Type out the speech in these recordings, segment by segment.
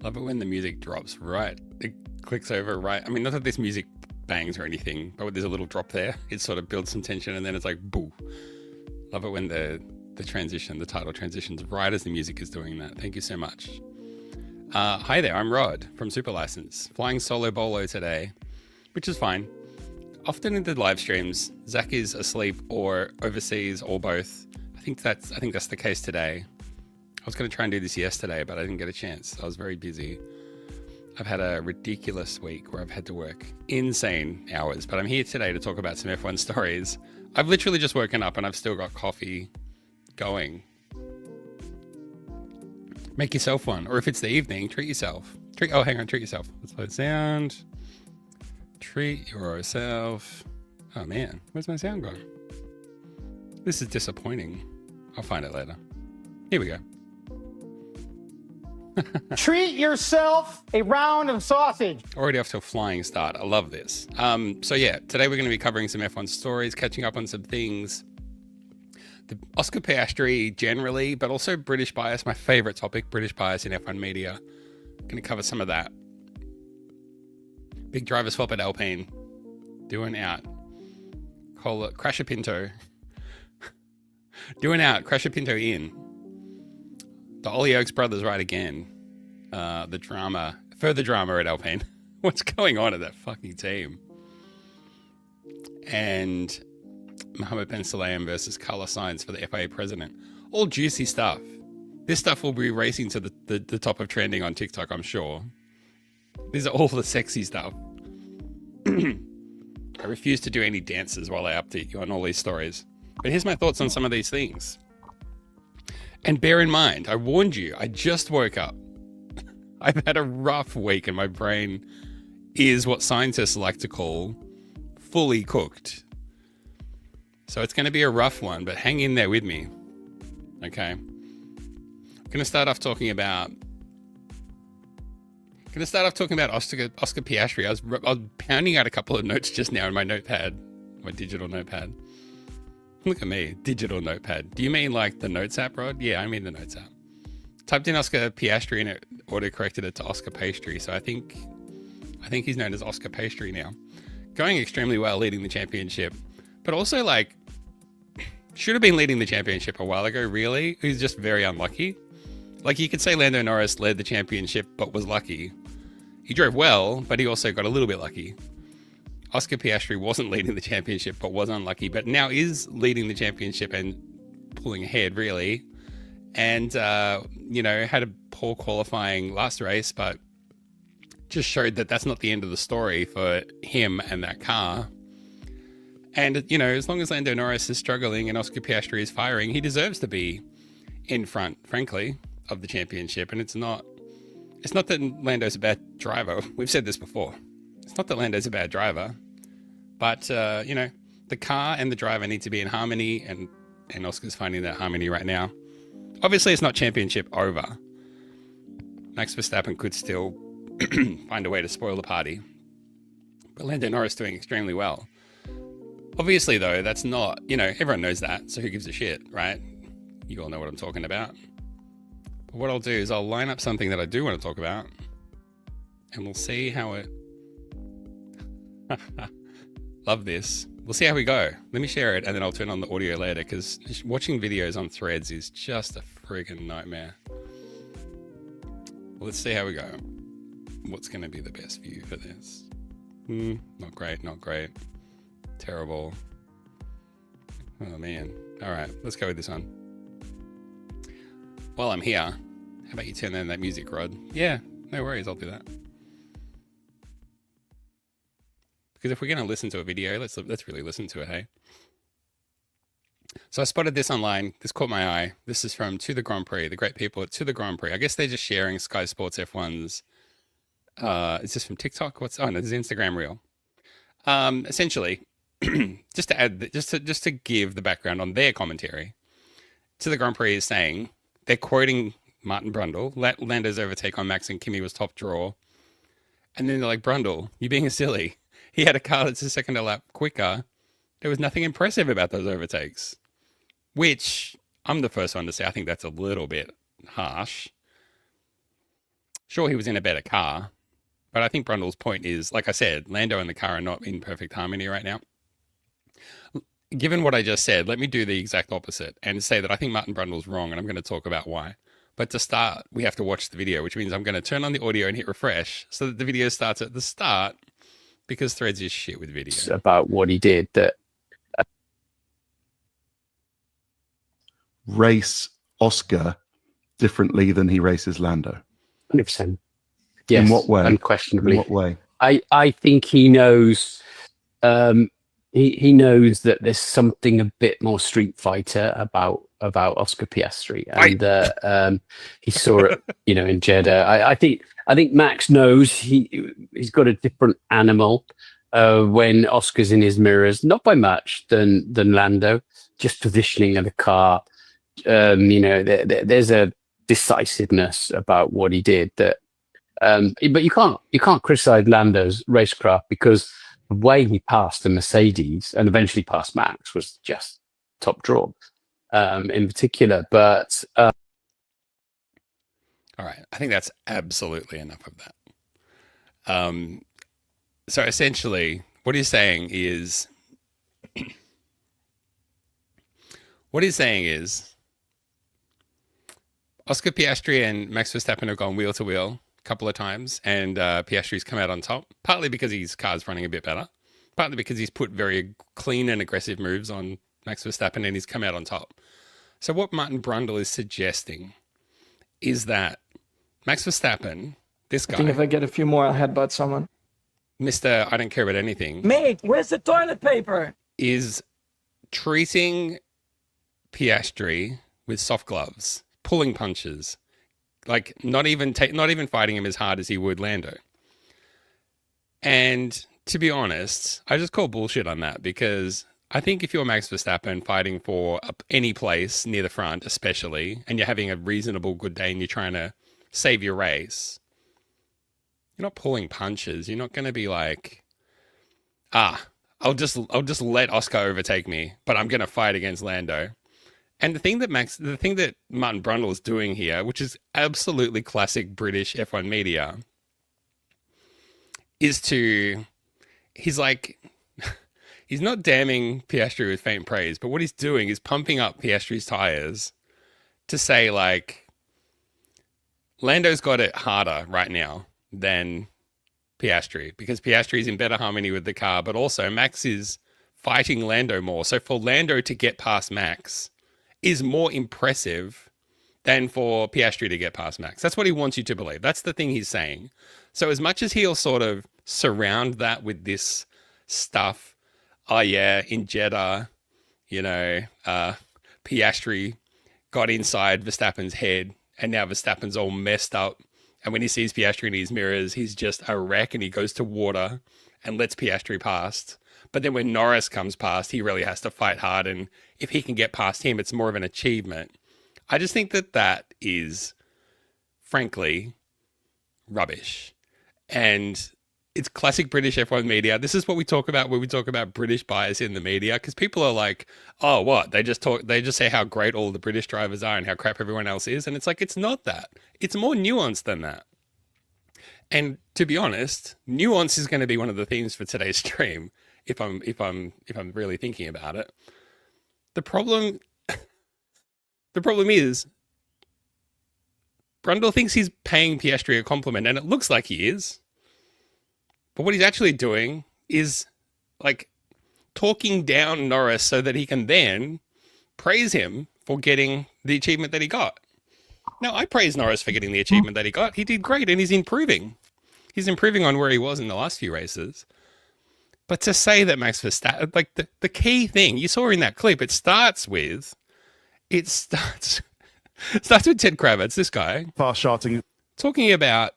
Love it when the music drops right. It clicks over right. I mean, not that this music bangs or anything, but there's a little drop there. It sort of builds some tension and then it's like, boo. Love it when the transition, the title transitions right as the music is doing that. Thank you so much. Hi there, I'm Rod from Super License. Flying solo bolo today, which is fine. Often in the live streams, Zach is asleep or overseas or both. I think that's the case today. I was going to try and do this yesterday, but I didn't get a chance. I was very busy. I've had a ridiculous week where I've had to work insane hours, but I'm here today to talk about some F1 stories. I've literally just woken up and I've still got coffee going. Make yourself one, or if it's the evening, treat yourself. Oh, hang on, treat yourself. Let's play the sound. Treat yourself. Oh man, where's my sound gone? This is disappointing. I'll find it later. Here we go. Treat yourself a round of sausage. Already off to a flying start. I love this. So yeah, today we're going to be covering some F1 stories, catching up on some things. The Oscar Piastri generally, but also British bias, my favorite topic, British bias in F1 media. Going to cover some of that. Big driver swap at Alpine. Doing out. Call it Crash a Pinto. Doing out. Crash a Pinto in. The Ollie Oaks brothers ride again. The drama. Further drama at Alpine. What's going on at that fucking team? And Mohammed Ben Sulayem versus Carlos Sainz for the FIA president. All juicy stuff. This stuff will be racing to the top of trending on TikTok, I'm sure. These are all the sexy stuff. I refuse to do any dances while I update you on all these stories. But here's my thoughts on some of these things. And bear in mind, I warned you, I just woke up. I've had a rough week and my brain is what scientists like to call fully cooked. So it's going to be a rough one, but hang in there with me. Okay. I'm going to start off talking about Oscar Piastri. I was pounding out a couple of notes just now in my notepad, my digital notepad. Look at me, digital notepad. Do you mean like the Notes app, Rod? Yeah, I mean the Notes app. Typed in Oscar Piastri and it auto-corrected it to Oscar Pastry. So I think he's known as Oscar Pastry now. Going extremely well, leading the championship. But also like, should have been leading the championship a while ago, really. He's just very unlucky. Like you could say Lando Norris led the championship but was lucky. He drove well, but he also got a little bit lucky. Oscar Piastri wasn't leading the championship but was unlucky, but now is leading the championship and pulling ahead, really. And, had a poor qualifying last race, but just showed that that's not the end of the story for him and that car. And, as long as Lando Norris is struggling and Oscar Piastri is firing, he deserves to be in front, frankly, of the championship. And it's not that Lando's a bad driver. We've said this before. It's not that Lando's a bad driver, but, the car and the driver need to be in harmony, and Oscar's finding that harmony right now. Obviously, it's not championship over. Max Verstappen could still find a way to spoil the party, but Lando Norris doing extremely well. Obviously, though, that's not, everyone knows that, so who gives a shit, right? You all know what I'm talking about. But what I'll do is I'll line up something that I do want to talk about, and we'll see how it... Love this. We'll see how we go. Let me share it, and then I'll turn on the audio later, because watching videos on Threads is just a friggin' nightmare. Well, let's see how we go. What's going to be the best view for this? Not great, not great. Terrible. Oh, man. All right, let's go with this one. While I'm here, how about you turn on that music, Rod? Yeah, no worries, I'll do that. Because if we're going to listen to a video, let's really listen to it, hey? So I spotted this online. This caught my eye. This is from To The Grand Prix, the great people at To The Grand Prix. I guess they're just sharing Sky Sports F1's. Is this from TikTok? No, this is Instagram Reel. Essentially, just to add, just to give the background on their commentary, To The Grand Prix is saying they're quoting Martin Brundle. Lando's overtake on Max and Kimi was top draw, and then they're like, Brundle, you're being silly. He had a car that's a second a lap quicker. There was nothing impressive about those overtakes, which I'm the first one to say I think that's a little bit harsh. Sure, he was in a better car, but I think Brundle's point is, like I said, Lando and the car are not in perfect harmony right now. Given what I just said, let me do the exact opposite and say that I think Martin Brundle's wrong, and I'm going to talk about why. But to start, we have to watch the video, which means I'm going to turn on the audio and hit refresh so that the video starts at the start, because Threads is shit with video. About what he did that race Oscar differently than he races Lando. 100%. Yes, in what way? Unquestionably. In what way? I think he knows. He knows that there's something a bit more Street Fighter about Oscar Piastri, and he saw it, in Jeddah. I think Max knows he's got a different animal when Oscar's in his mirrors, not by much than Lando, just positioning of the car. There's a decisiveness about what he did that, but you can't criticize Lando's racecraft, because the way he passed the Mercedes and eventually passed Max was just top draw, in particular. But all right, I think that's absolutely enough of that. So essentially, what he's saying is, Oscar Piastri and Max Verstappen have gone wheel to wheel couple of times, and Piastri's come out on top, partly because his car's running a bit better, partly because he's put very clean and aggressive moves on Max Verstappen and he's come out on top. So what Martin Brundle is suggesting is that Max Verstappen, this guy, I think if I get a few more, I'll headbutt someone. Mr. I don't care about anything, Mate, where's the toilet paper? is treating Piastri with soft gloves, pulling punches, like not even fighting him as hard as he would Lando. And to be honest, I just call bullshit on that, because I think if you're Max Verstappen fighting for any place near the front, especially, and you're having a reasonable good day and you're trying to save your race, you're not pulling punches. You're not going to be like, I'll just let Oscar overtake me, but I'm going to fight against Lando. And the thing that Martin Brundle is doing here, which is absolutely classic British F1 media, is he's not damning Piastri with faint praise, but what he's doing is pumping up Piastri's tires to say, like, Lando's got it harder right now than Piastri, because Piastri is in better harmony with the car, but also Max is fighting Lando more. So for Lando to get past Max is more impressive than for Piastri to get past Max. That's what he wants you to believe. That's the thing he's saying. So as much as he'll sort of surround that with this stuff, oh yeah, in Jeddah, Piastri got inside Verstappen's head and now Verstappen's all messed up. And when he sees Piastri in his mirrors, he's just a wreck and he goes to water and lets Piastri past. But then when Norris comes past, he really has to fight hard. And if he can get past him, it's more of an achievement. I just think that is, frankly, rubbish. And it's classic British F1 media. This is what we talk about when we talk about British bias in the media, because people are like, oh, what? They just say how great all the British drivers are and how crap everyone else is. And it's like, it's not that. It's more nuanced than that. And to be honest, nuance is going to be one of the themes for today's stream, if I'm really thinking about it. The problem is Brundle thinks he's paying Piastri a compliment, and it looks like he is. But what he's actually doing is like talking down Norris so that he can then praise him for getting the achievement that he got. Now, I praise Norris for getting the achievement that he got. He did great and he's improving. He's improving on where he was in the last few races. But to say that Max Verstappen, like the key thing you saw in that clip, it starts with Ted Kravitz, this guy, Fast charting. talking about,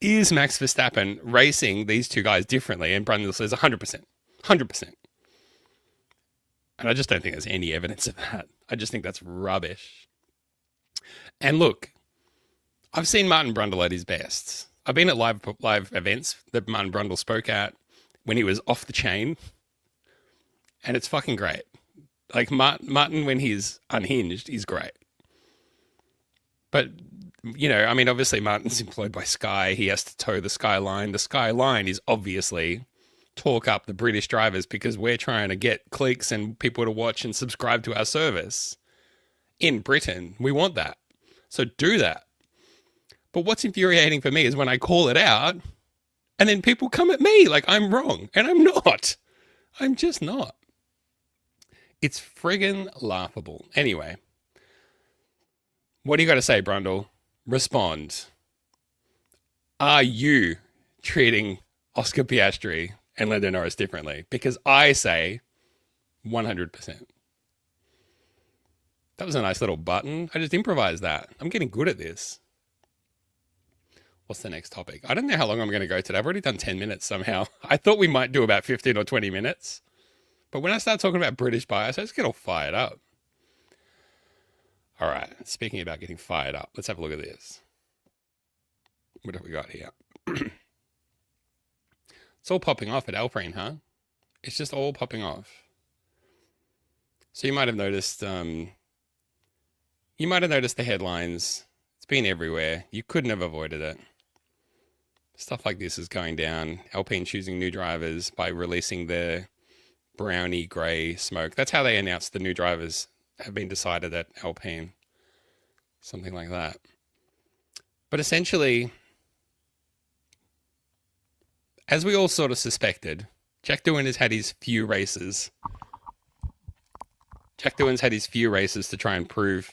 is Max Verstappen racing these two guys differently? And Brundle says 100%. 100%. And I just don't think there's any evidence of that. I just think that's rubbish. And look, I've seen Martin Brundle at his best. I've been at live events that Martin Brundle spoke at when he was off the chain. And it's fucking great. Like Martin, when he's unhinged, he's great. But you know, I mean, obviously Martin's employed by Sky. He has to tow the Skyline. The Skyline is obviously talk up the British drivers because we're trying to get clicks and people to watch and subscribe to our service in Britain. We want that. So do that. But what's infuriating for me is when I call it out and then people come at me like I'm wrong, and I'm not. I'm just not. It's friggin' laughable. Anyway, what do you got to say, Brundle? Respond. Are you treating Oscar Piastri and Lando Norris differently? Because I say 100%. That was a nice little button. I just improvised that. I'm getting good at this. What's the next topic? I don't know how long I'm going to go today. I've already done 10 minutes somehow. I thought we might do about 15 or 20 minutes. But when I start talking about British bias, I just get all fired up. All right. Speaking about getting fired up, let's have a look at this. What have we got here? It's all popping off at Alpine, huh? It's just all popping off. So you might have noticed, the headlines. It's been everywhere. You couldn't have avoided it. Stuff like this is going down. Alpine choosing new drivers by releasing their brownie grey smoke. That's how they announced the new drivers have been decided at Alpine. Something like that. But essentially, as we all sort of suspected, Jack Doohan has had his few races. Jack Doohan's had his few races to try and prove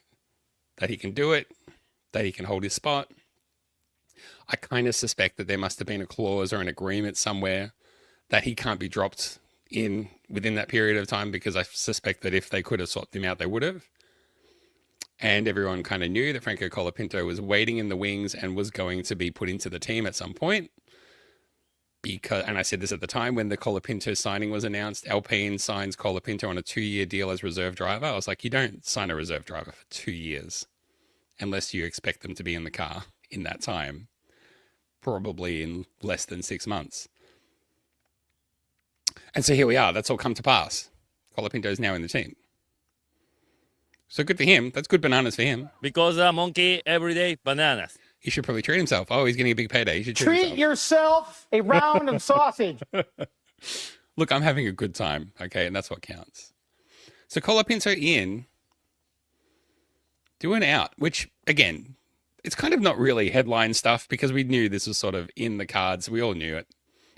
that he can do it, that he can hold his spot. I kind of suspect that there must have been a clause or an agreement somewhere that he can't be dropped in within that period of time, because I suspect that if they could have swapped him out, they would have. And everyone kind of knew that Franco Colapinto was waiting in the wings and was going to be put into the team at some point. And I said this at the time when the Colapinto signing was announced. Alpine signs Colapinto on a 2-year deal as reserve driver. I was like, you don't sign a reserve driver for 2 years unless you expect them to be in the car in that time, probably in less than 6 months. And so here we are. That's all come to pass. Colapinto is now in the team. So good for him. That's good bananas for him. Because a monkey every day bananas. He should probably treat himself. Oh, he's getting a big payday. He should Treat yourself a round of sausage. Look, I'm having a good time, okay? And that's what counts. So Colapinto in, Doohan out, which, again, it's kind of not really headline stuff because we knew this was sort of in the cards. We all knew it.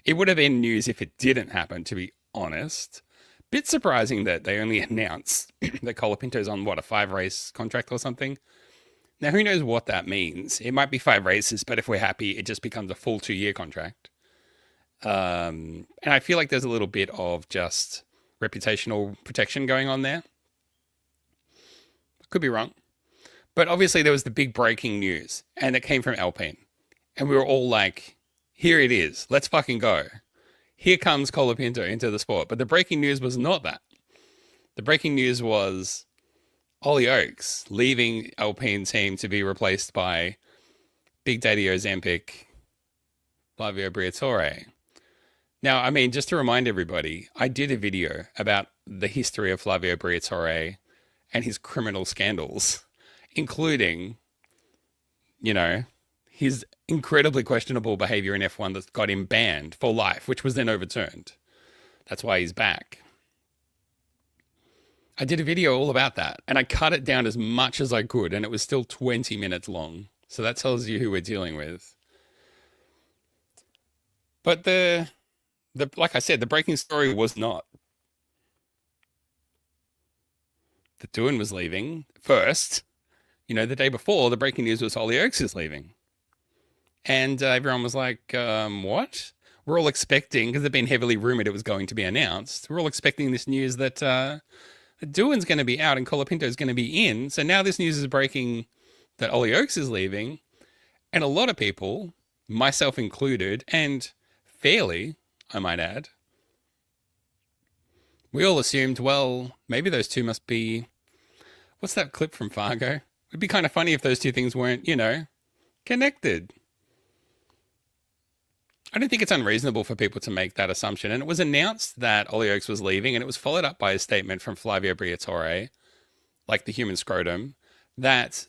It would have been news if it didn't happen, to be honest. Bit surprising that they only announced that Colapinto's on, what, a 5-race contract or something? Now, who knows what that means? It might be 5 races, but if we're happy, it just becomes a full 2-year contract. And I feel like there's a little bit of just reputational protection going on there. Could be wrong. But obviously there was the big breaking news, and it came from Alpine. And we were all like, here it is. Let's fucking go. Here comes Colapinto into the sport. But the breaking news was not that. The breaking news was Ollie Oakes leaving Alpine team to be replaced by Big Daddy Ozempic, Flavio Briatore. Now, I mean, just to remind everybody, I did a video about the history of Flavio Briatore and his criminal scandals, including, you know, his incredibly questionable behavior in F1 that got him banned for life, which was then overturned. That's why he's back. I did a video all about that, and I cut it down as much as I could, and it was still 20 minutes long. So that tells you who we're dealing with. But like I said, the breaking story was not that Doohan was leaving first. You know, the day before, the breaking news was Ollie Oakes is leaving. And everyone was like, what? We're all expecting, because they've been heavily rumored it was going to be announced, we're all expecting this news that Doohan's going to be out and Colapinto's going to be in. So now this news is breaking that Ollie Oakes is leaving. And a lot of people, myself included, and fairly, I might add, we all assumed, well, maybe those two must be, what's that clip from Fargo? It'd be kind of funny if those two things weren't, you know, connected. I don't think it's unreasonable for people to make that assumption. And it was announced that Ollie Oakes was leaving, and it was followed up by a statement from Flavio Briatore, like the human scrotum, that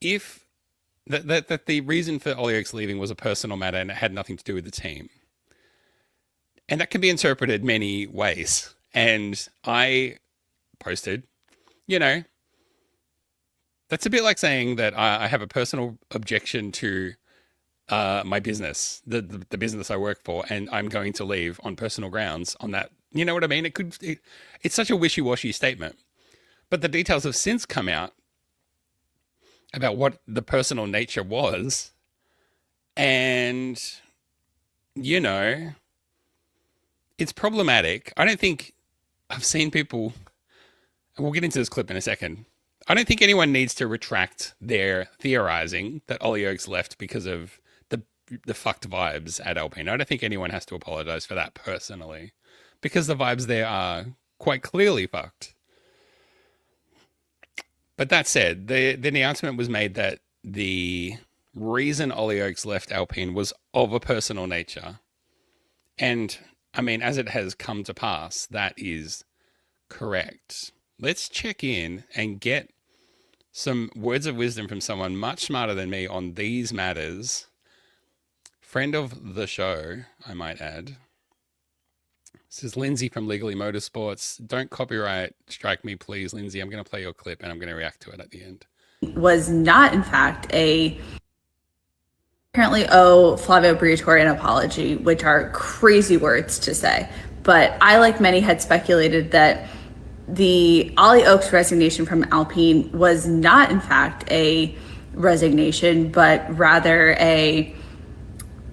if that the reason for Ollie Oaks leaving was a personal matter and it had nothing to do with the team. And that can be interpreted many ways. And I posted, you know, that's a bit like saying that I have a personal objection to my business, the business I work for, and I'm going to leave on personal grounds on that. You know what I mean? It's such a wishy-washy statement. But the details have since come out about what the personal nature was. And, you know, it's problematic. I don't think I've seen people, and we'll get into this clip in a second. I don't think anyone needs to retract their theorizing that Ollie Oaks left because of the fucked vibes at Alpine. I don't think anyone has to apologize for that personally, because the vibes there are quite clearly fucked. But that said, the announcement was made that the reason Ollie Oaks left Alpine was of a personal nature. And I mean, as it has come to pass, that is correct. Let's check in and get some words of wisdom from someone much smarter than me on these matters. Friend of the show, I might add. This is Lindsay from Legally Motorsports. Don't copyright strike me, please, Lindsay. I'm going to play your clip and I'm going to react to it at the end. Was not, in fact, apparently owe Flavio Briatore an apology, which are crazy words to say. But I, like many, had speculated that the Ollie Oaks resignation from Alpine was not, in fact, a resignation, but rather a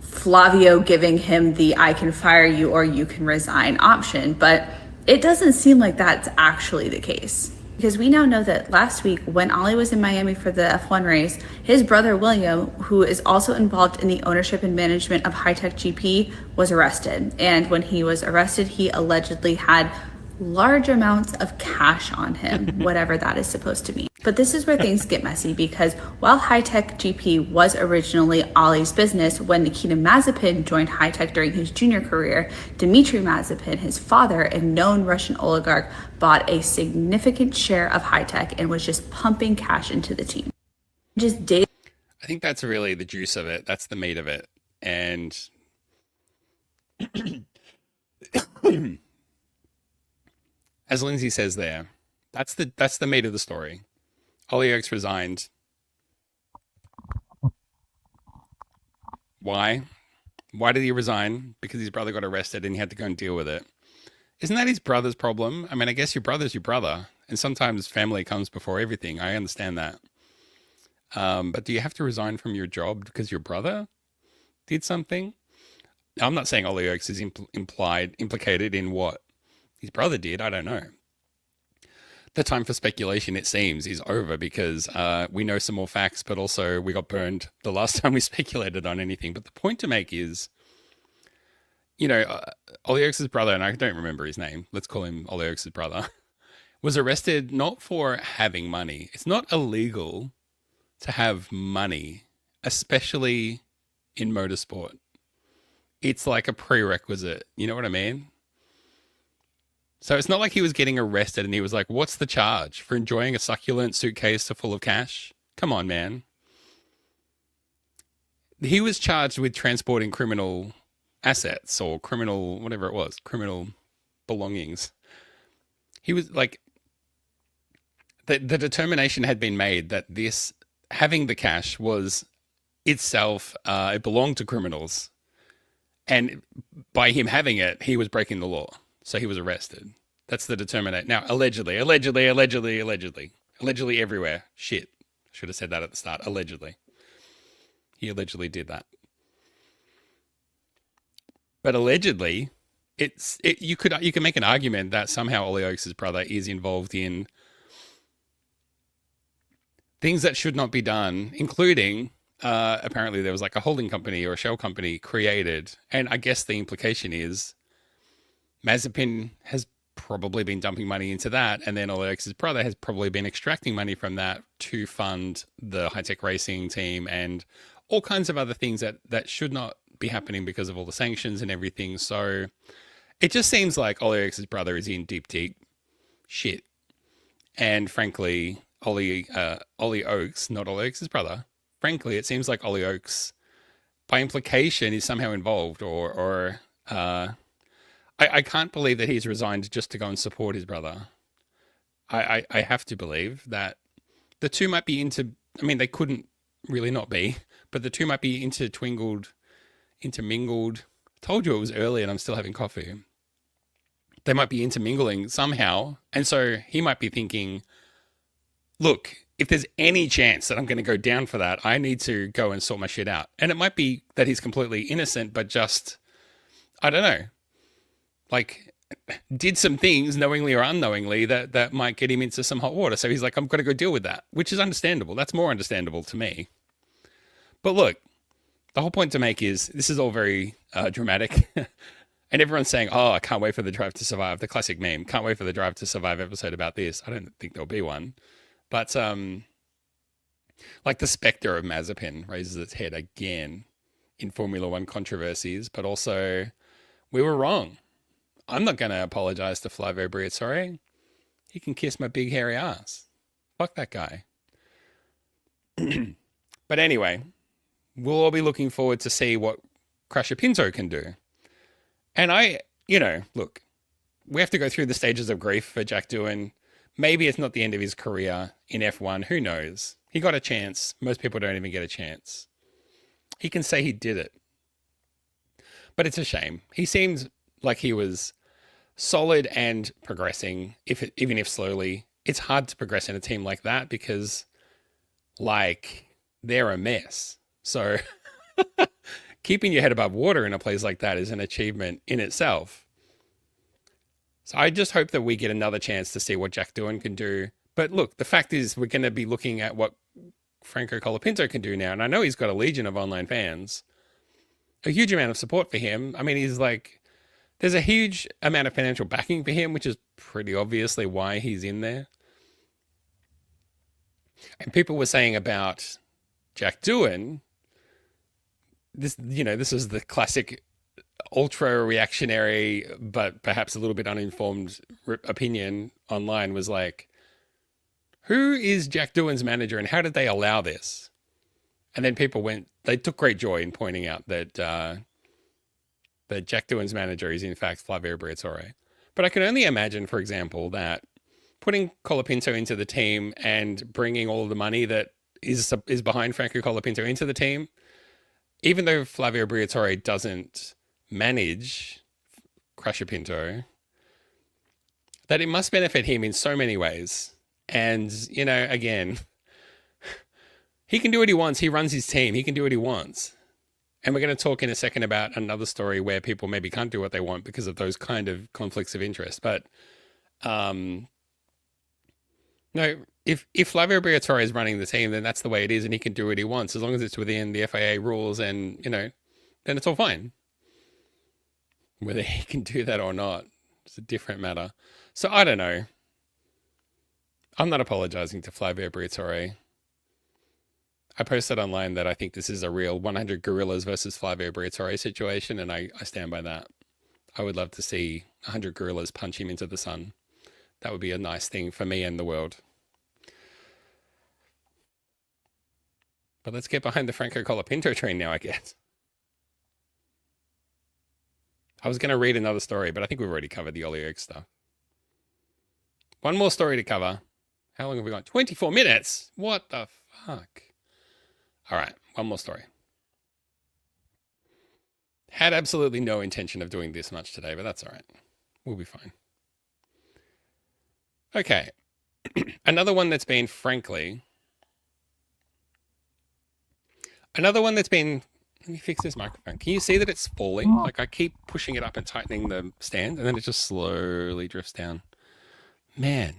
Flavio giving him the I can fire you or you can resign option. But it doesn't seem like that's actually the case, because we now know that last week when Ollie was in Miami for the F1 race, his brother William, who is also involved in the ownership and management of High Tech GP, was arrested. And when he was arrested, he allegedly had large amounts of cash on him, whatever that is supposed to mean. But this is where things get messy, because while High Tech GP was originally Ollie's business, when Nikita Mazepin joined High Tech during his junior career, Dmitry Mazepin, his father and known Russian oligarch, bought a significant share of High Tech and was just pumping cash into the team. Just days. I think that's really the juice of it. That's the meat of it. And as Lindsay says there, that's the meat of the story. Ollie Oaks resigned. Why? Why did he resign? Because his brother got arrested and he had to go and deal with it. Isn't that his brother's problem? I mean, I guess your brother's your brother, and sometimes family comes before everything. I understand that. But do you have to resign from your job because your brother did something? Now, I'm not saying Ollie Oaks is implicated in what his brother did. I don't know. The time for speculation, it seems, is over, because we know some more facts, but also we got burned the last time we speculated on anything. But the point to make is, you know, Ollie Oaks' brother, and I don't remember his name, let's call him Ollie Oaks' brother, was arrested not for having money. It's not illegal to have money, especially in motorsport. It's like a prerequisite. You know what I mean? So it's not like he was getting arrested and he was like, what's the charge for enjoying a succulent suitcase full of cash? Come on, man. He was charged with transporting criminal assets or criminal, whatever it was, criminal belongings. He was like, the determination had been made that this, having the cash was itself, it belonged to criminals. And by him having it, he was breaking the law. So he was arrested. That's the determination. Now, allegedly everywhere. Shit. Should have said that at the start. Allegedly. He allegedly did that. But allegedly, you can make an argument that somehow Ollie Oaks' brother is involved in things that should not be done, including apparently there was like a holding company or a shell company created. And I guess the implication is Mazepin has probably been dumping money into that, and then Ollie Oaks' brother has probably been extracting money from that to fund the high-tech racing team and all kinds of other things that should not be happening because of all the sanctions and everything. So it just seems like Ollie Oaks' brother is in deep shit. And frankly, Ollie Oaks, not Ollie Oaks' brother, frankly, it seems like Ollie Oakes, by implication, is somehow involved, I can't believe that he's resigned just to go and support his brother. I have to believe that the two might be I mean, they couldn't really not be, but the two might be intermingled. Told you it was early and I'm still having coffee. They might be intermingling somehow. And so he might be thinking, look, if there's any chance that I'm going to go down for that, I need to go and sort my shit out. And it might be that he's completely innocent, but just, I don't know, like did some things knowingly or unknowingly that might get him into some hot water. So he's like, I'm going to go deal with that, which is understandable. That's more understandable to me. But look, the whole point to make is this is all very dramatic. And everyone's saying, oh, I can't wait for the Drive to Survive. The classic meme, can't wait for the Drive to Survive episode about this. I don't think there'll be one. But like the specter of Mazepin raises its head again in Formula One controversies, but also we were wrong. I'm not going to apologize to Flavio Briatore. He can kiss my big hairy ass. Fuck that guy. But anyway, we'll all be looking forward to see what Crusher Pinto can do. And look, we have to go through the stages of grief for Jack Doohan. Maybe it's not the end of his career in F1. Who knows? He got a chance. Most people don't even get a chance. He can say he did it. But it's a shame. He seemed like he was solid and progressing, even if slowly. It's hard to progress in a team like that because, like, they're a mess. So keeping your head above water in a place like that is an achievement in itself. So I just hope that we get another chance to see what Jack Doohan can do. But look, the fact is we're going to be looking at what Franco Colapinto can do now. And I know he's got a legion of online fans, a huge amount of support for him. I mean, he's like, there's a huge amount of financial backing for him, which is pretty obviously why he's in there. And people were saying about Jack Doohan, this is the classic ultra reactionary, but perhaps a little bit uninformed opinion online was like, who is Jack Doohan's manager and how did they allow this? And then people they took great joy in pointing out that Jack Doohan's manager is in fact Flavio Briatore. But I can only imagine, for example, that putting Colapinto into the team and bringing all of the money that is behind Franco Colapinto into the team, even though Flavio Briatore doesn't manage Crusher Pinto, that it must benefit him in so many ways. And, again, he can do what he wants. He runs his team. He can do what he wants. And we're going to talk in a second about another story where people maybe can't do what they want because of those kind of conflicts of interest. But, no, if Flavio Briatore is running the team, then that's the way it is and he can do what he wants as long as it's within the FIA rules and, then it's all fine. Whether he can do that or not, it's a different matter. So I don't know. I'm not apologizing to Flavio Briatore. I posted online that I think this is a real 100 gorillas versus Flavio Briatore situation, and I stand by that. I would love to see 100 gorillas punch him into the sun. That would be a nice thing for me and the world. But let's get behind the Franco Colapinto train now, I guess. I was going to read another story, but I think we've already covered the Ollie Oakes stuff. One more story to cover. How long have we got? 24 minutes. What the fuck? All right, one more story. Had absolutely no intention of doing this much today, but that's all right. We'll be fine. Okay. Another one that's been, let me fix this microphone. Can you see that it's falling? Like I keep pushing it up and tightening the stand and then it just slowly drifts down. Man,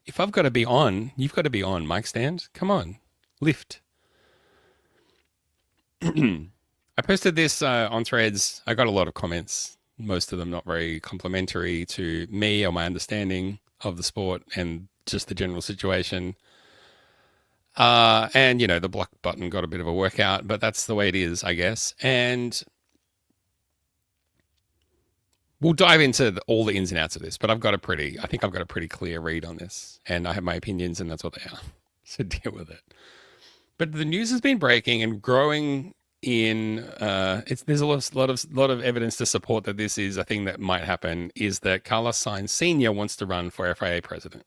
if I've got to be on, you've got to be on, mic stand. Come on, lift. I posted this on Threads. I got a lot of comments, most of them not very complimentary to me or my understanding of the sport and just the general situation. And, the block button got a bit of a workout, but that's the way it is, I guess. And we'll dive into all the ins and outs of this, but I think I've got a pretty clear read on this and I have my opinions and that's what they are. So deal with it. But the news has been breaking and growing in there's a lot of evidence to support that this is a thing that might happen, is that Carlos Sainz Sr. wants to run for FIA president.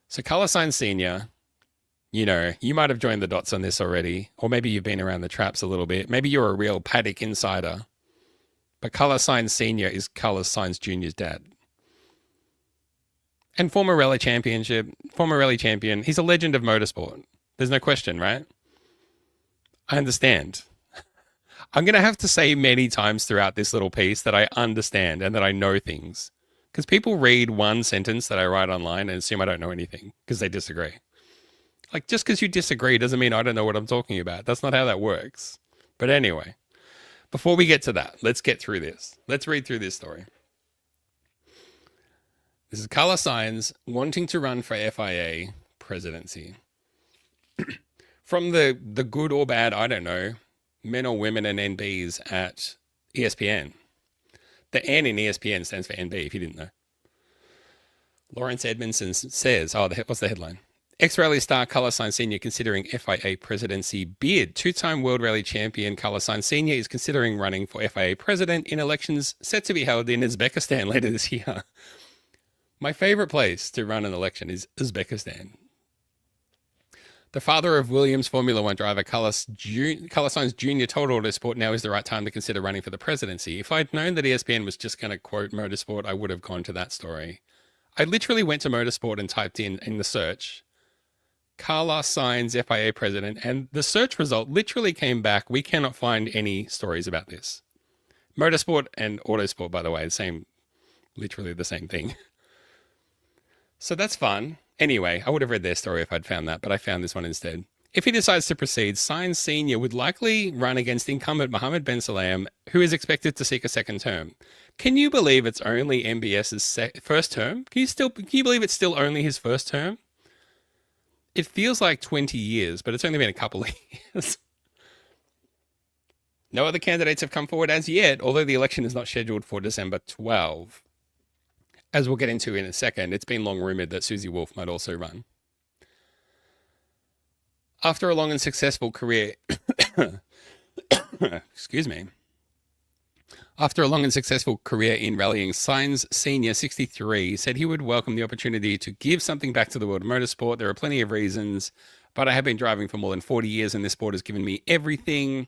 So Carlos Sainz Sr., you know, you might have joined the dots on this already, or maybe you've been around the traps a little bit. Maybe you're a real paddock insider. But Carlos Sainz Sr. is Carlos Sainz Jr.'s dad. And former rally champion. He's a legend of motorsport. There's no question, right? I understand. I'm going to have to say many times throughout this little piece that I understand and that I know things. Because people read one sentence that I write online and assume I don't know anything because they disagree. Like, just because you disagree doesn't mean I don't know what I'm talking about. That's not how that works. But anyway, before we get to that, let's get through this. Let's read through this story. This is Carlos Sainz wanting to run for FIA presidency. From the good or bad, I don't know, men or women and NBs at ESPN. The N in ESPN stands for NB, if you didn't know. Lawrence Edmondson says, what's the headline? Ex-rally star Carlos Sainz Sr. considering FIA presidency bid. Two-time World Rally champion Carlos Sainz Sr. is considering running for FIA president in elections set to be held in Uzbekistan later this year. My favorite place to run an election is Uzbekistan. The father of Williams Formula One driver Carlos Sainz Jr. told Autosport now is the right time to consider running for the presidency. If I'd known that ESPN was just going to quote Motorsport, I would have gone to that story. I literally went to Motorsport and typed in the search, Carlos Sainz FIA president, and the search result literally came back. We cannot find any stories about this. Motorsport and Autosport, by the way, literally the same thing. So that's fun. Anyway, I would have read their story if I'd found that, but I found this one instead. If he decides to proceed, Sainz Sr. would likely run against incumbent Mohammed Ben Sulayem, who is expected to seek a second term. Can you believe it's only MBS's first term? Can you believe it's still only his first term? It feels like 20 years, but it's only been a couple of years. No other candidates have come forward as yet, although the election is not scheduled for December 12. As we'll get into in a second, it's been long rumored that Susie Wolff might also run. After a long and successful career, excuse me. After a long and successful career in rallying, Sainz Sr., 63, said he would welcome the opportunity to give something back to the world of motorsport. There are plenty of reasons, but I have been driving for more than 40 years and this sport has given me everything.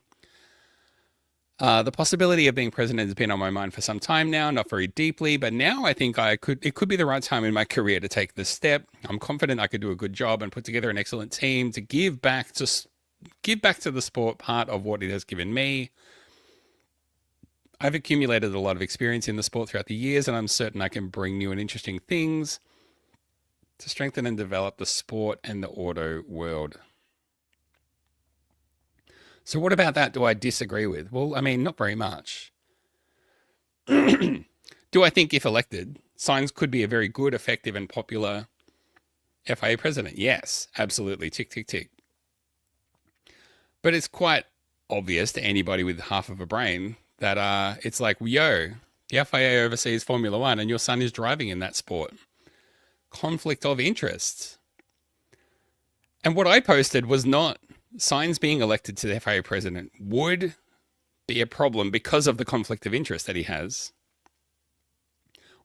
The possibility of being president has been on my mind for some time now, not very deeply, but now I think it could be the right time in my career to take this step. I'm confident I could do a good job and put together an excellent team to give back to the sport part of what it has given me. I've accumulated a lot of experience in the sport throughout the years, and I'm certain I can bring new and interesting things to strengthen and develop the sport and the auto world. So what about that do I disagree with? Well, I mean, not very much. Do I think if elected, Sainz could be a very good, effective, and popular FIA president? Yes, absolutely. Tick, tick, tick. But it's quite obvious to anybody with half of a brain that it's like, yo, the FIA oversees Formula One and your son is driving in that sport. Conflict of interest. And what I posted was not Sainz being elected to the FIA president would be a problem because of the conflict of interest that he has.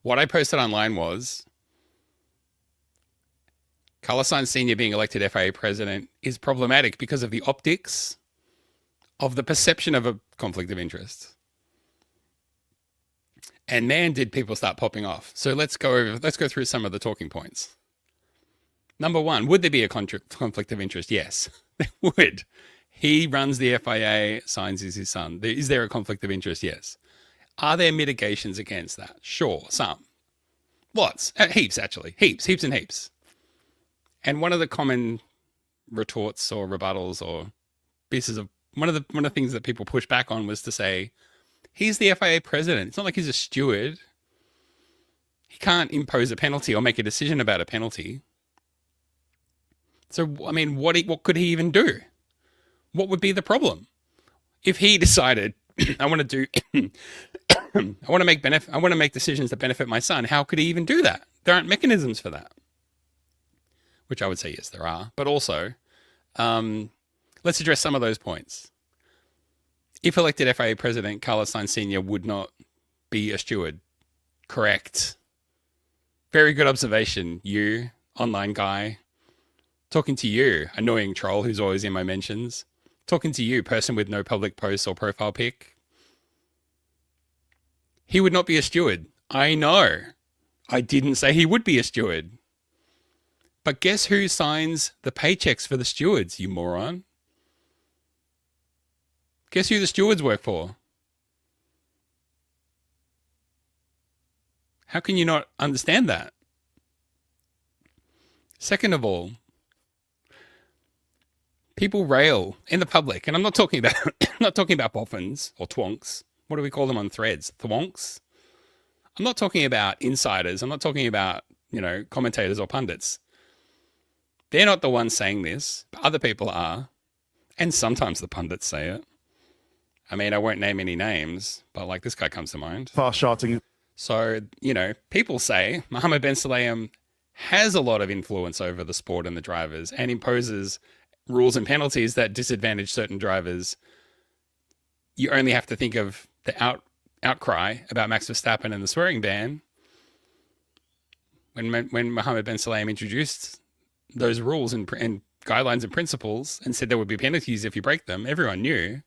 What I posted online was Carlos Sainz Sr. being elected FIA president is problematic because of the optics of the perception of a conflict of interest. And man, did people start popping off. So let's go through some of the talking points. Number one, would there be a conflict of interest? Yes, there would. He runs the FIA, Sainz is his son. Is there a conflict of interest? Yes. Are there mitigations against that? Sure, some. Lots. Heaps, actually. Heaps and heaps. And one of the common retorts or rebuttals or pieces of one of the things that people push back on was to say, he's the FIA president. It's not like he's a steward. He can't impose a penalty or make a decision about a penalty. So, I mean, what could he even do? What would be the problem? If he decided, I want to make decisions that benefit my son, how could he even do that? There aren't mechanisms for that. Which I would say, yes, there are. But also, Let's address some of those points. If elected FIA president, Carlos Sainz Sr. would not be a steward. Correct. Very good observation, you, online guy. Talking to you, annoying troll who's always in my mentions. Talking to you, person with no public posts or profile pic. He would not be a steward. I know. I didn't say he would be a steward. But guess who signs the paychecks for the stewards, you moron? Guess who the stewards work for? How can you not understand that? Second of all, people rail in the public, and I'm not talking about not talking about boffins or twonks. What do we call them on threads? Thwonks? I'm not talking about insiders. I'm not talking about, commentators or pundits. They're not the ones saying this, but other people are. And sometimes the pundits say it. I mean, I won't name any names, but like this guy comes to mind. Fast charting. So, people say Mohammed Ben Sulayem has a lot of influence over the sport and the drivers and imposes rules and penalties that disadvantage certain drivers. You only have to think of the outcry about Max Verstappen and the swearing ban. When Mohammed Ben Sulayem introduced those rules and guidelines and principles and said there would be penalties if you break them, everyone knew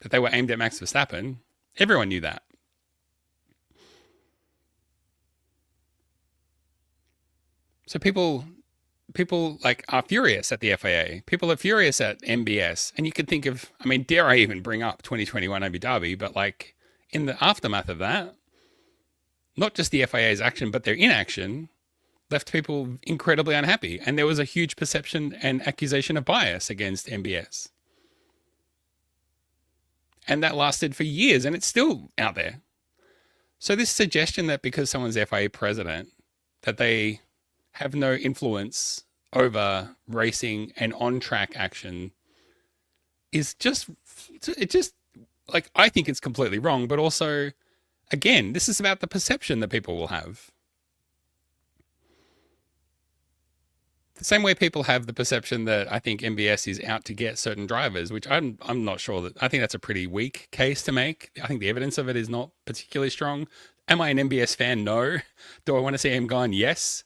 that they were aimed at Max Verstappen. Everyone knew that. So people are furious at the FIA. People are furious at MBS. And you could think of, dare I even bring up 2021 Abu Dhabi, but in the aftermath of that, not just the FIA's action, but their inaction left people incredibly unhappy. And there was a huge perception and accusation of bias against MBS. And that lasted for years, and it's still out there. So this suggestion that because someone's FIA president, that they have no influence over racing and on-track action is I think it's completely wrong, but also, again, this is about the perception that people will have. The same way people have the perception that I think MBS is out to get certain drivers, which I'm not sure that, I think that's a pretty weak case to make. I think the evidence of it is not particularly strong. Am I an MBS fan? No. Do I want to see him gone? Yes.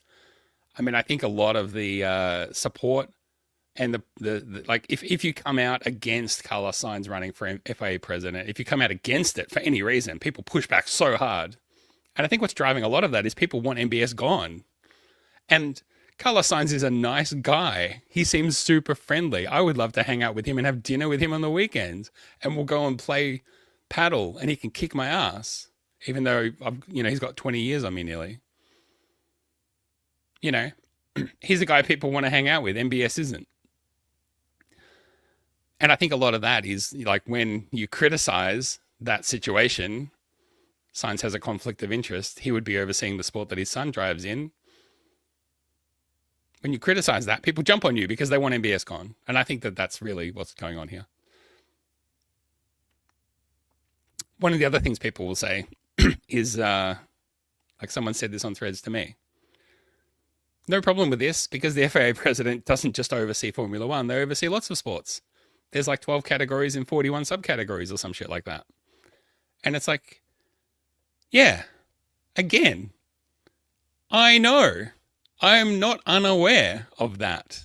I think a lot of the support and if you come out against Carlos Sainz running for FIA president, if you come out against it for any reason, people push back so hard. And I think what's driving a lot of that is people want MBS gone. And Carlos Sainz is a nice guy. He seems super friendly. I would love to hang out with him and have dinner with him on the weekends. And we'll go and play paddle and he can kick my ass. Even though, he's got 20 years on me nearly. He's a guy people want to hang out with. MBS isn't. And I think a lot of that is when you criticize that situation, Sainz has a conflict of interest. He would be overseeing the sport that his son drives in. When you criticize that, people jump on you because they want MBS gone. And I think that that's really what's going on here. One of the other things people will say is, someone said this on Threads to me. No problem with this because the FIA president doesn't just oversee Formula One. They oversee lots of sports. There's 12 categories and 41 subcategories or some shit like that. And it's yeah, again, I know. I'm not unaware of that.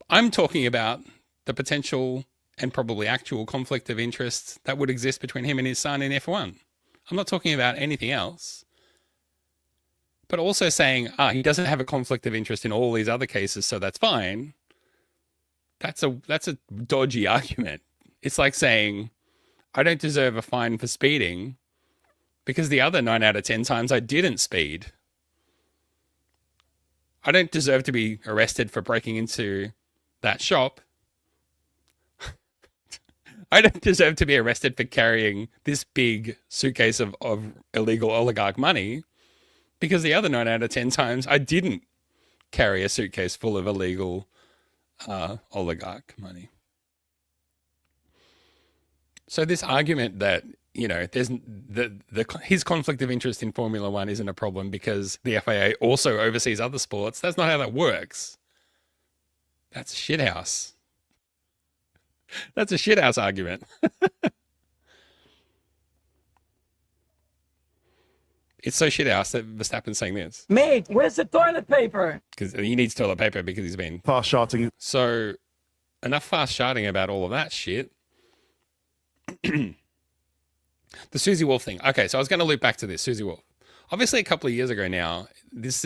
I'm talking about the potential and probably actual conflict of interest that would exist between him and his son in F1. I'm not talking about anything else. But also saying, he doesn't have a conflict of interest in all these other cases, so that's fine. That's a dodgy argument. It's like saying, I don't deserve a fine for speeding because the other 9 out of 10 times I didn't speed. I don't deserve to be arrested for breaking into that shop. I don't deserve to be arrested for carrying this big suitcase of illegal oligarch money because the other 9 out of 10 times I didn't carry a suitcase full of illegal oligarch money. So this argument that, there's his conflict of interest in Formula One isn't a problem because the FIA also oversees other sports, that's not how that works. That's a shithouse. That's a shithouse argument. It's so shithouse that Verstappen's saying this. Mate, where's the toilet paper? Because he needs toilet paper because he's been... Fast shouting. So, enough fast shouting about all of that shit. The Susie Wolf thing. Okay, so I was going to loop back to this, Susie Wolf. Obviously, a couple of years ago now, this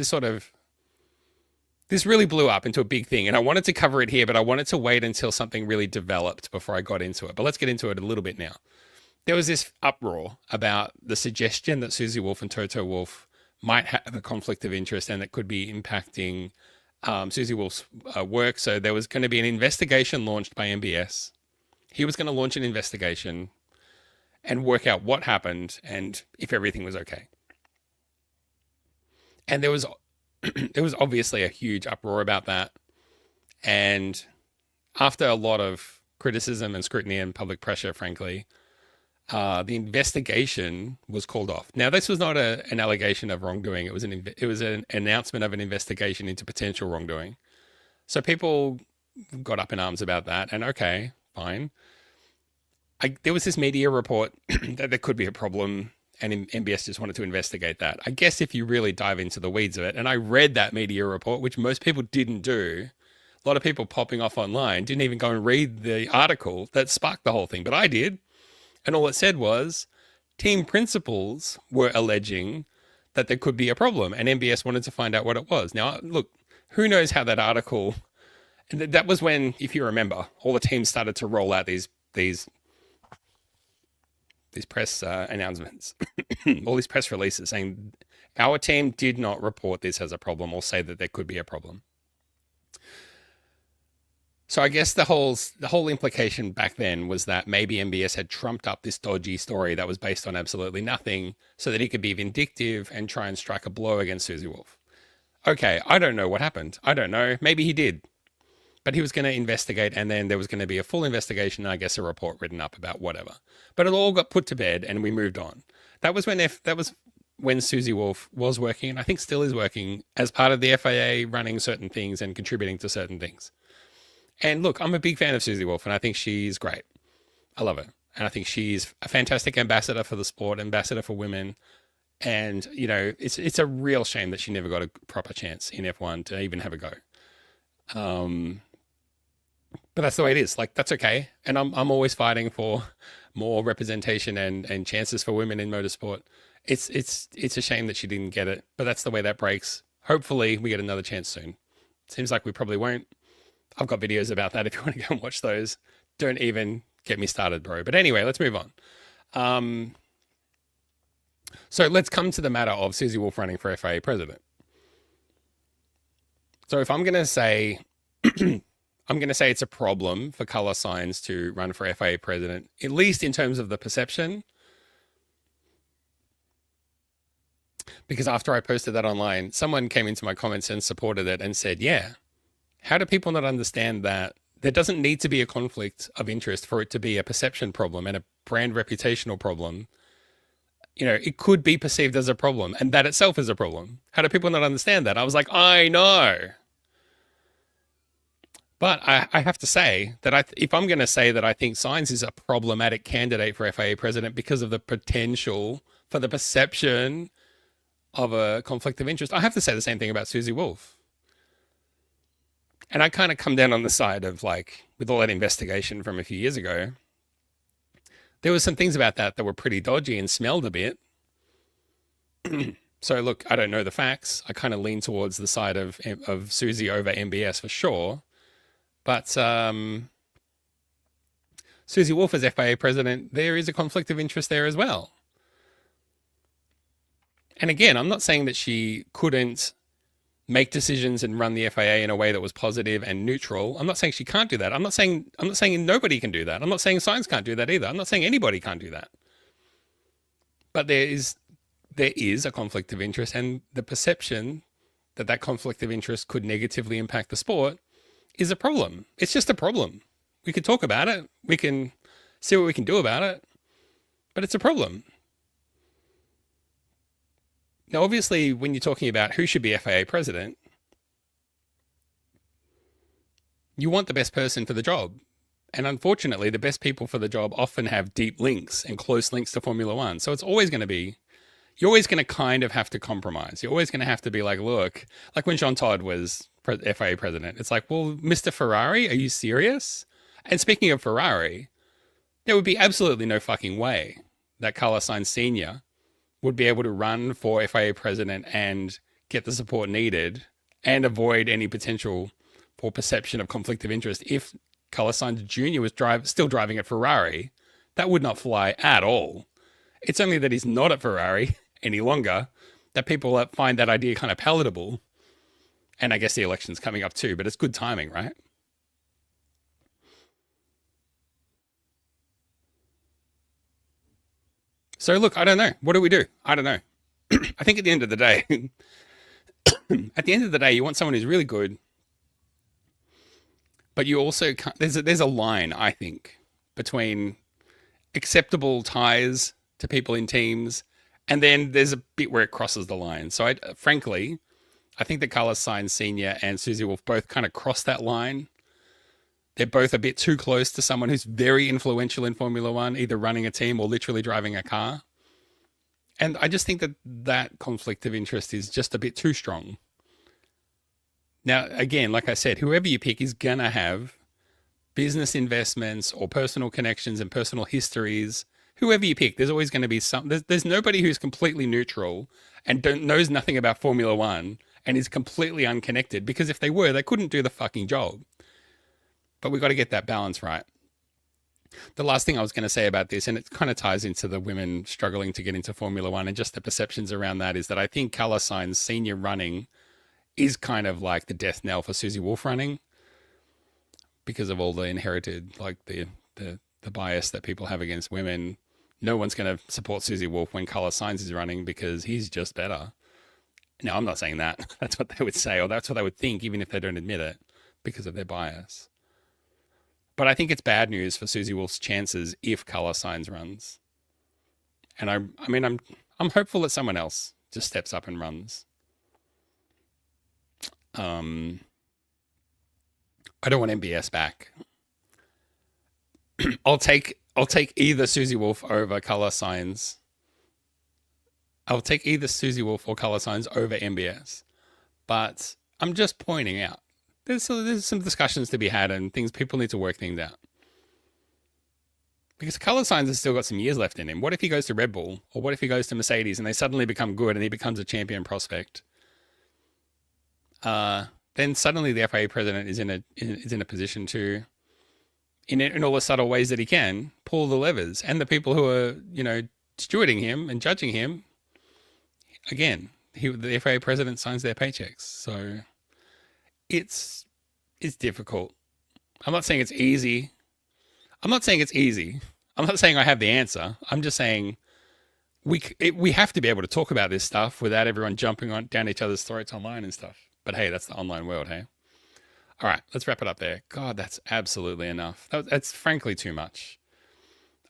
really blew up into a big thing, and I wanted to cover it here, but I wanted to wait until something really developed before I got into it. But let's get into it a little bit now. There was this uproar about the suggestion that Susie Wolf and Toto Wolff might have a conflict of interest and that could be impacting Susie Wolf's work. So there was going to be an investigation launched by MBS. He was going to launch an investigation and work out what happened and if everything was okay. And there was obviously a huge uproar about that. And after a lot of criticism and scrutiny and public pressure, frankly, the investigation was called off. Now, this was not an allegation of wrongdoing. It was an announcement of an investigation into potential wrongdoing. So people got up in arms about that. And okay, fine. There was this media report that there could be a problem, and MBS just wanted to investigate that. I guess if you really dive into the weeds of it, and I read that media report, which most people didn't do. A lot of people popping off online didn't even go and read the article that sparked the whole thing, but I did. And all it said was team principals were alleging that there could be a problem, and MBS wanted to find out what it was. Now, look, who knows how that article... And that was when, if you remember, all the teams started to roll out these press announcements, all these press releases saying our team did not report this as a problem or say that there could be a problem. So I guess the whole implication back then was that maybe MBS had trumped up this dodgy story that was based on absolutely nothing so that he could be vindictive and try and strike a blow against Susie Wolf. Okay, I don't know what happened. I don't know. Maybe he did. But he was going to investigate, and then there was going to be a full investigation and I guess a report written up about whatever. But it all got put to bed and we moved on. That was when Susie Wolf was working, and I think still is working, as part of the FIA, running certain things and contributing to certain things. And look, I'm a big fan of Susie Wolf, and I think she's great. I love her. And I think she's a fantastic ambassador for the sport, ambassador for women. And, you know, it's a real shame that she never got a proper chance in F1 to even have a go. But that's the way it is. Like, that's okay. And I'm always fighting for more representation and chances for women in motorsport. It's a shame that she didn't get it, but that's the way that breaks. Hopefully we get another chance soon. Seems like we probably won't. I've got videos about that if you want to go and watch those. Don't even get me started, bro. But anyway, let's move on. So let's come to the matter of Susie Wolf running for FIA president. So if I'm going to say, it's a problem for Carlos Sainz to run for FIA president, at least in terms of the perception. Because after I posted that online, someone came into my comments and supported it and said, yeah, how do people not understand that there doesn't need to be a conflict of interest for it to be a perception problem and a brand reputational problem? You know, it could be perceived as a problem, and that itself is a problem. How do people not understand that? I was like, I know. But I have to say that if I'm going to say that I think Sainz is a problematic candidate for FIA president because of the potential for the perception of a conflict of interest, I have to say the same thing about Susie Wolf. And I kind of come down on the side of, like, with all that investigation from a few years ago, there was some things about that were pretty dodgy and smelled a bit. So look, I don't know the facts. I kind of lean towards the side of Susie over MBS for sure. But Susie Wolf as FIA president, there is a conflict of interest there as well. And again, I'm not saying that she couldn't make decisions and run the FIA in a way that was positive and neutral. I'm not saying she can't do that. I'm not saying nobody can do that. I'm not saying Sainz can't do that either. I'm not saying anybody can't do that. But there is a conflict of interest, and the perception that conflict of interest could negatively impact the sport is a problem. It's just a problem. We could talk about it. We can see what we can do about it, but it's a problem. Now, obviously, when you're talking about who should be FIA president, You want the best person for the job. And unfortunately, the best people for the job often have deep links and close links to Formula One. So it's always going to be, you're always going to kind of have to compromise. You're always going to have to be like, look, like when Jean Todt was FIA president, it's like, well, Mr. Ferrari, are you serious? And speaking of Ferrari, there would be absolutely no fucking way that Carlos Sainz Sr. would be able to run for FIA president and get the support needed and avoid any potential for perception of conflict of interest if Carlos Sainz Jr. was still driving at Ferrari. That would not fly at all. It's only that he's not at Ferrari any longer that people find that idea kind of palatable. And I guess the election's coming up too, but it's good timing, right? So look, I don't know. What do we do? I don't know. I think at the end of the day, you want someone who's really good, but you also can't, there's a line, I think, between acceptable ties to people in teams, and then there's a bit where it crosses the line. So frankly, I think that Carlos Sainz Sr. and Susie Wolff both kind of cross that line. They're both a bit too close to someone who's very influential in Formula One, either running a team or literally driving a car. And I just think that conflict of interest is just a bit too strong. Now, again, like I said, whoever you pick is going to have business investments or personal connections and personal histories. Whoever you pick, there's always going to be there's nobody who's completely neutral and knows nothing about Formula One and is completely unconnected, because if they were, they couldn't do the fucking job. But we've got to get that balance right. The last thing I was going to say about this, and it kind of ties into the women struggling to get into Formula One and just the perceptions around that, is that I think Carlos Sainz Sr. running is kind of like the death knell for Susie Wolff running, because of all the inherited, like the bias that people have against women. No one's going to support Susie Wolff when Carlos Sainz is running because he's just better. No, I'm not saying that. That's what they would say, or that's what they would think, even if they don't admit it, because of their bias. But I think it's bad news for Susie Wolff's chances if Carlos Sainz runs. And I'm hopeful that someone else just steps up and runs. I don't want MBS back. I'll take either Susie Wolff over Carlos Sainz. I'll take either Susie Wolff or Carlos Sainz over MBS. But I'm just pointing out, there's some discussions to be had and things, people need to work things out. Because Carlos Sainz has still got some years left in him. What if he goes to Red Bull, or what if he goes to Mercedes and they suddenly become good and he becomes a champion prospect? Then suddenly the FIA president is in a position to, in all the subtle ways that he can, pull the levers. And the people who are, stewarding him and judging him, again, the FIA president signs their paychecks. So it's difficult. I'm not saying it's easy. I'm not saying I have the answer. I'm just saying we have to be able to talk about this stuff without everyone jumping down each other's throats online and stuff. But hey, that's the online world, hey? All right, let's wrap it up there. God, that's absolutely enough. That's frankly too much.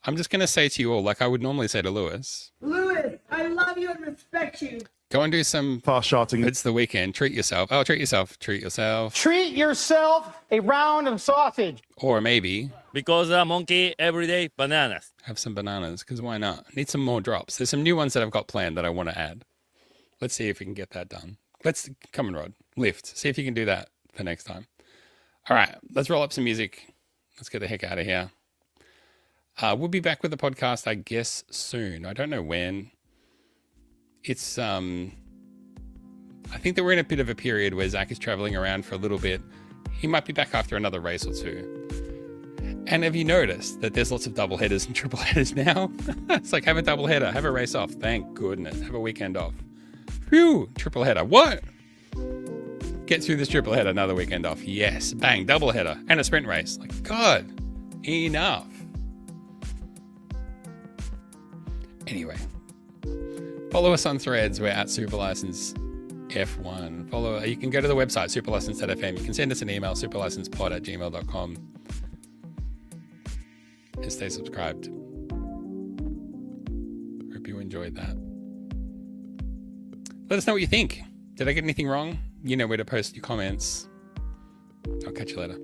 I'm just going to say to you all, like I would normally say to Lewis. Lewis, I love you and respect you. Go and do some fast shouting. It's the weekend. Treat yourself. Oh, treat yourself. Treat yourself. Treat yourself a round of sausage. Or maybe Because a monkey every day, bananas. have some bananas, because why not? Need some more drops. There's some new ones that I've got planned that I want to add. Let's see if we can get that done. Come on, Rod. Lift. See if you can do that for next time. All right, let's roll up some music. Let's get the heck out of here. We'll be back with the podcast, I guess, soon. I don't know when. It's, I think that we're in a bit of a period where Zach is traveling around for a little bit. He might be back after another race or two. And have you noticed that there's lots of double headers and triple headers now? It's like, have a double header, have a race off. Thank goodness. Have a weekend off. Phew, triple header. What? Get through this triple header, another weekend off. Yes, bang, double header and a sprint race. Like, God, enough. Anyway, follow us on Threads. We're at Superlicense F1. You can go to the website, superlicense.fm. You can send us an email, superlicencepod@gmail.com. And stay subscribed. Hope you enjoyed that. Let us know what you think. Did I get anything wrong? You know where to post your comments. I'll catch you later.